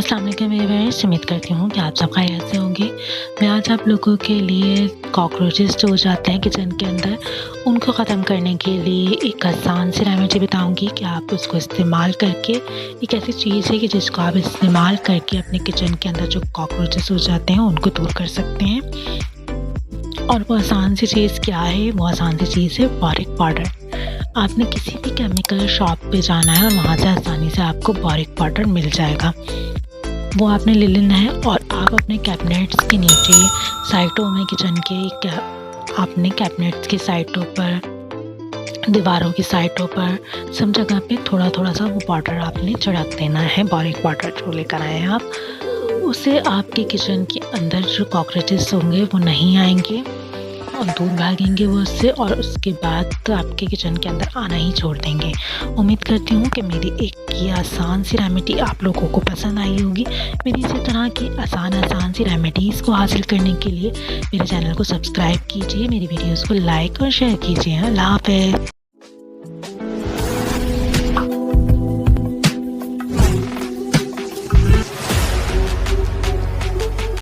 अस्सलाम वालेकुम मेरे व्यूअर्स, उम्मीद करती हूँ कि आप सब खैरियत से होंगे। मैं आज आप लोगों के लिए कॉकरोचेस जो हो जाते हैं किचन के अंदर, उनको ख़त्म करने के लिए एक आसान सी रेमेडी बताऊँगी कि आप उसको इस्तेमाल करके, एक ऐसी चीज़ है कि जिसको आप इस्तेमाल करके अपने किचन के अंदर जो कॉकरोचेस हो जाते हैं उनको दूर कर सकते हैं। और वो आसान सी चीज़ क्या है? वो आसान सी चीज़ है बोरिक पाउडर। आपने किसी भी केमिकल शॉप पे जाना है और वहाँ से आसानी से आपको बोरिक पाउडर मिल जाएगा। वो आपने ले लेना है और आप अपने कैबिनेट्स के नीचे साइडों में किचन के आपने कैबिनेट्स की साइडों पर, दीवारों की साइडों पर, सब जगह पे थोड़ा-थोड़ा सा वो पाउडर आपने छिड़क देना है। बोरिक पाउडर जो लेकर आए हैं आप, उससे आपके किचन के अंदर जो कॉकरोचेस होंगे वो नहीं आएँगे और दूर भागेंगे वो उससे, और उसके बाद तो आपके किचन के अंदर आना ही छोड़ देंगे। उम्मीद करती हूँ कि मेरी एक ये आसान सी रेमेडी आप लोगों को पसंद आई होगी। मेरी इसी तरह की आसान सी रेमेडीज़ को हासिल करने के लिए मेरे चैनल को सब्सक्राइब कीजिए, मेरी वीडियोज़ को लाइक और शेयर कीजिए। अल्लाह हाफ़िज़।